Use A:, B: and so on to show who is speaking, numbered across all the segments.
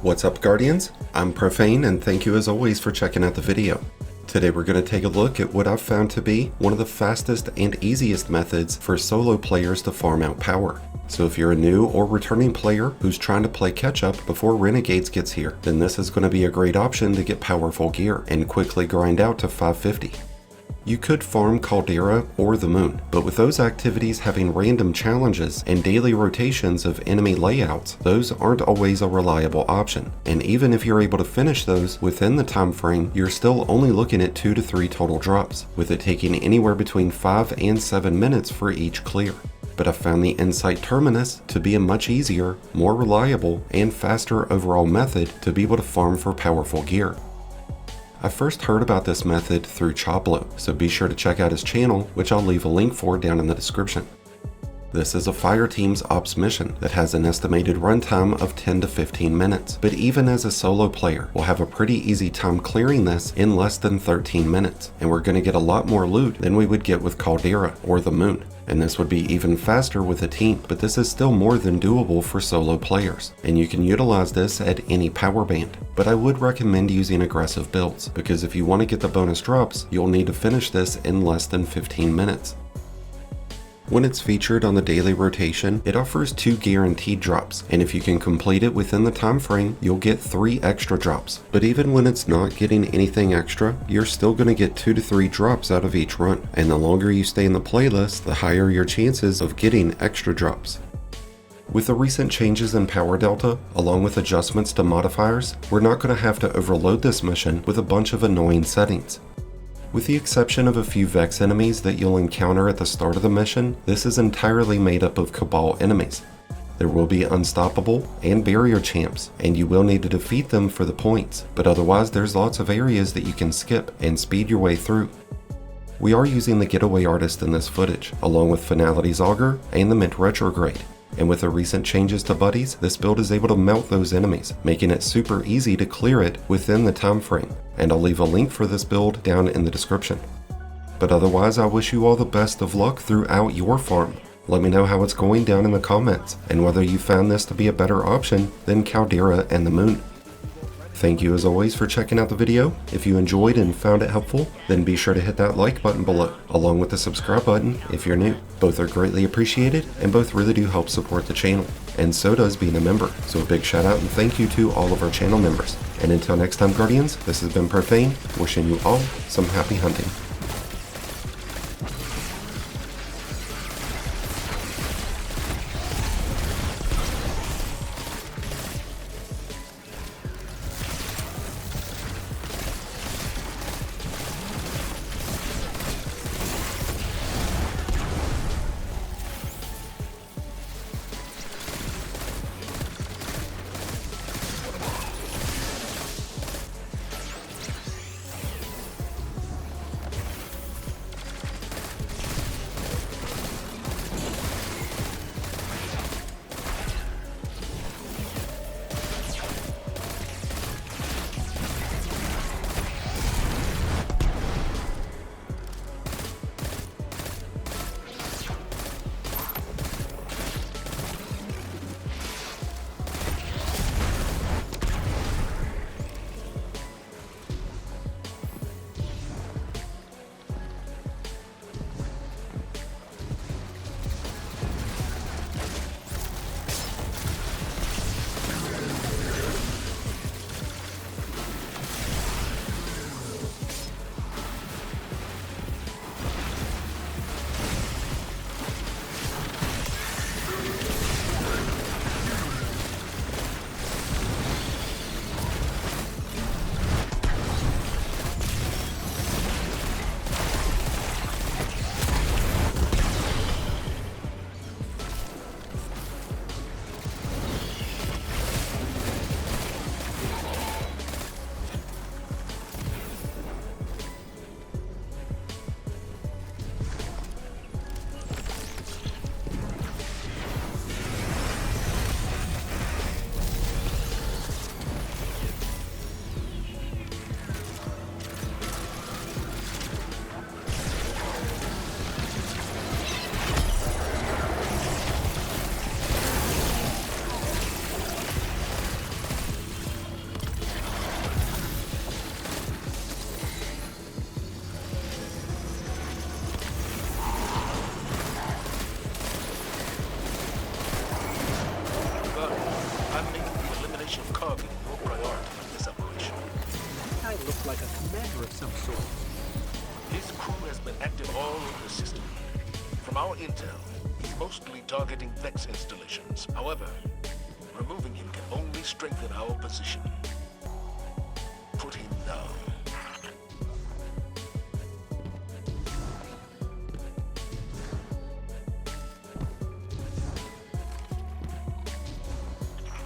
A: What's up, Guardians? I'm Profane, and thank you as always for checking out the video. Today we're going to take a look at what I've found to be one of the fastest and easiest methods for solo players to farm out power. So if you're a new or returning player who's trying to play catch up before Renegades gets here, then this is going to be a great option to get powerful gear and quickly grind out to 550. You could farm Caldera or the Moon, but with those activities having random challenges and daily rotations of enemy layouts, those aren't always a reliable option. And even if you're able to finish those within the time frame, you're still only looking at 2 to 3 total drops, with it taking anywhere between 5 and 7 minutes for each clear. But I found the Insight Terminus to be a much easier, more reliable, and faster overall method to be able to farm for powerful gear. I first heard about this method through Choplo, so be sure to check out his channel, which I'll leave a link for down in the description. This is a Fireteam's ops mission that has an estimated runtime of 10 to 15 minutes, but even as a solo player, we'll have a pretty easy time clearing this in less than 13 minutes, and we're going to get a lot more loot than we would get with Caldera or the Moon. And this would be even faster with a team, but this is still more than doable for solo players, and you can utilize this at any power band. But I would recommend using aggressive builds, because if you want to get the bonus drops, you'll need to finish this in less than 15 minutes. When it's featured on the daily rotation, it offers 2 guaranteed drops, and if you can complete it within the time frame, you'll get 3 extra drops. But even when it's not getting anything extra, you're still going to get 2 to 3 drops out of each run, and the longer you stay in the playlist, the higher your chances of getting extra drops. With the recent changes in power delta, along with adjustments to modifiers, we're not going to have to overload this mission with a bunch of annoying settings. With the exception of a few Vex enemies that you'll encounter at the start of the mission, this is entirely made up of Cabal enemies. There will be Unstoppable and Barrier champs, and you will need to defeat them for the points, but otherwise there's lots of areas that you can skip and speed your way through. We are using the Getaway Artist in this footage, along with Finality's Augur and the Mint Retrograde. And with the recent changes to buddies, this build is able to melt those enemies, making it super easy to clear it within the time frame. And I'll leave a link for this build down in the description. But otherwise, I wish you all the best of luck throughout your farm. Let me know how it's going down in the comments, and whether you found this to be a better option than Caldera and the Moon. Thank you as always for checking out the video. If you enjoyed and found it helpful, then be sure to hit that like button below, along with the subscribe button if you're new. Both are greatly appreciated, and both really do help support the channel. And so does being a member. So a big shout out and thank you to all of our channel members. And until next time, Guardians, this has been Profane, wishing you all some happy hunting.
B: of Kargan your priority in this operation.
C: I look like a commander of some sort.
B: His crew has been active all over the system. From our intel, he's mostly targeting Vex installations. However, removing him can only strengthen our position. Put him down.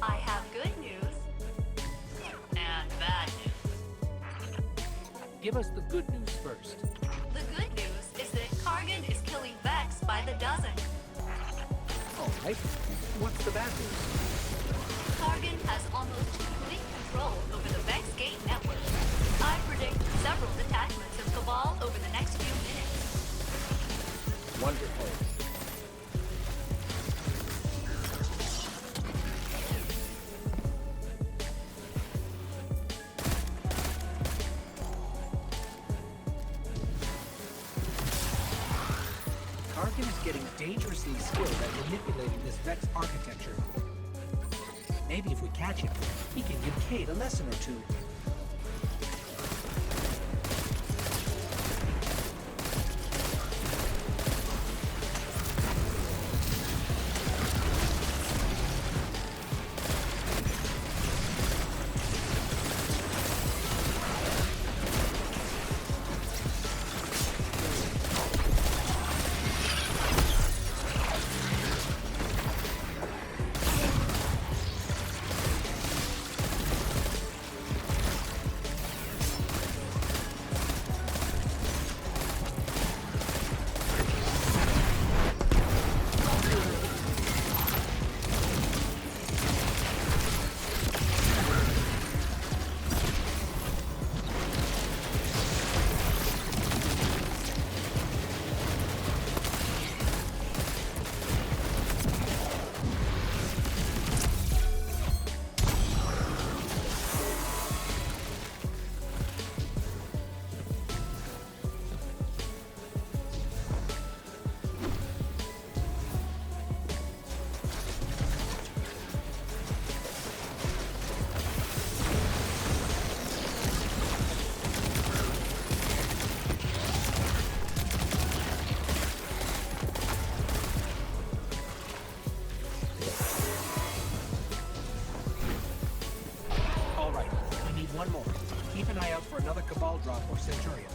D: I have good news and bad news.
C: Give us the good news first.
D: The good news is that Kargan is killing Vex by the dozen.
C: All right. What's the bad news?
D: Kargan has almost complete control over the Vex Gate network. I predict several detachments of Cabal over the next few minutes.
C: Wonderful. Kargan is getting dangerously skilled at manipulating this Vex architecture. Maybe if we catch him, he can give Cade a lesson or two. One more. Keep an eye out for another Cabal drop or Centurion.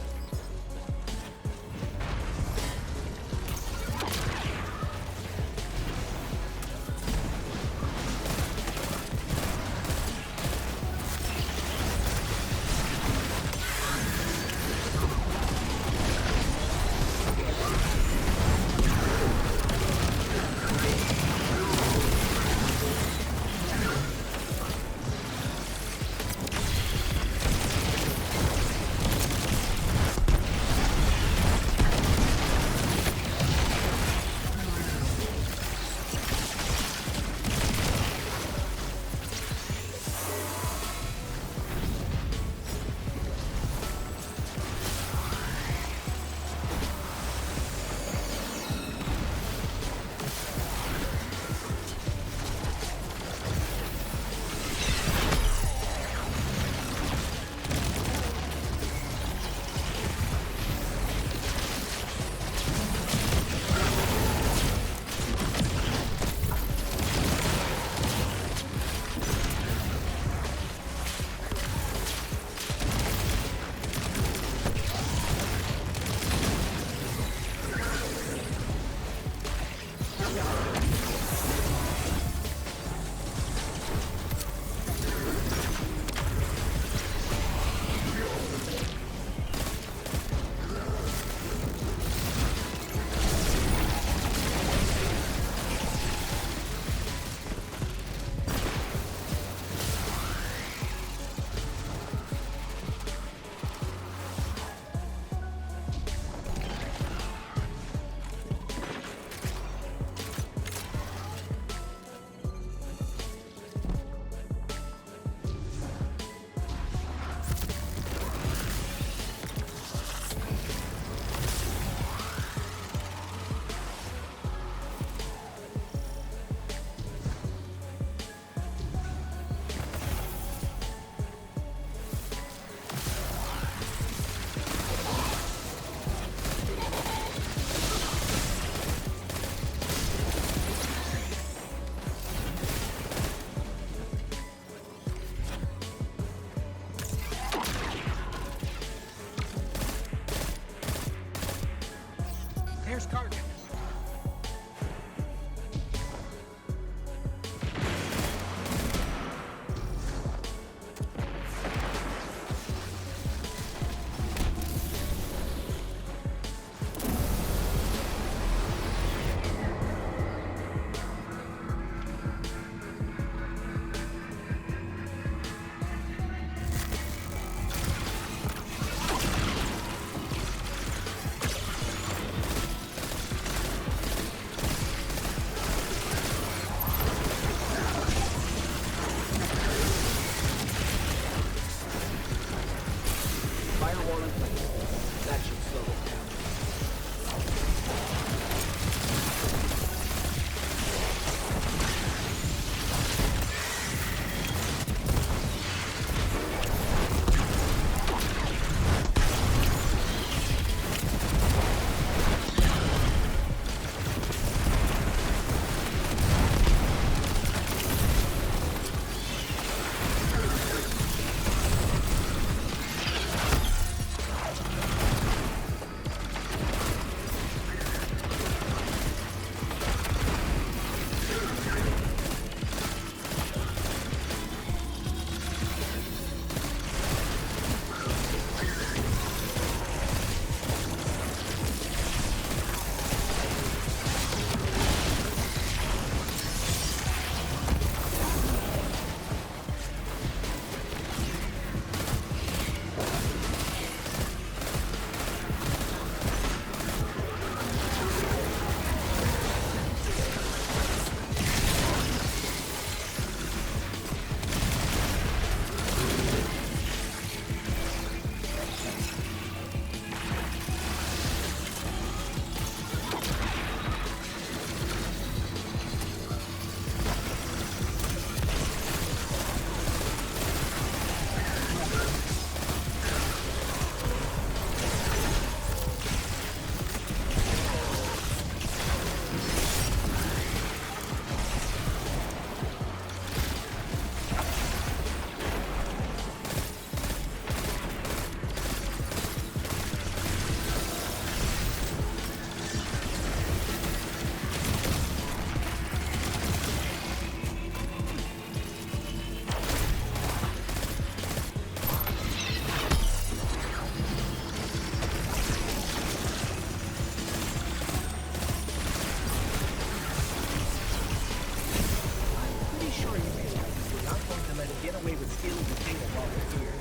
C: stealing the data while we're here.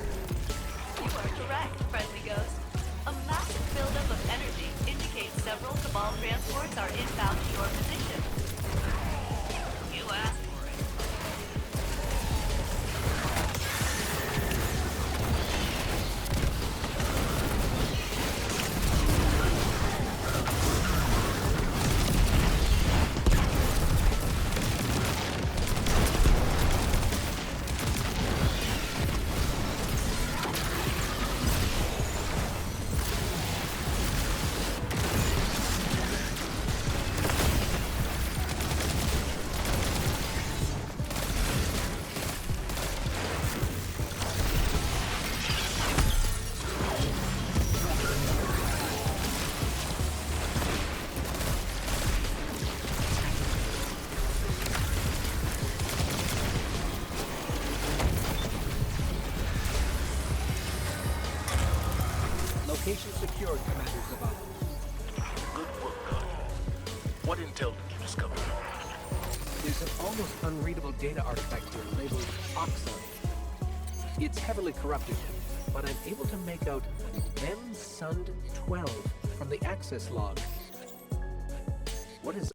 D: You are correct, friendly ghost. A massive buildup of energy indicates several Cabal transports are inbound to your position. You asked for it.
C: Location secured, Commander Zavala.
B: Good work, Guardian. What intel did you discover?
C: There's an almost unreadable data artifact here labeled Ofshane. It's heavily corrupted, but I'm able to make out M-Sund 12 from the access log. What is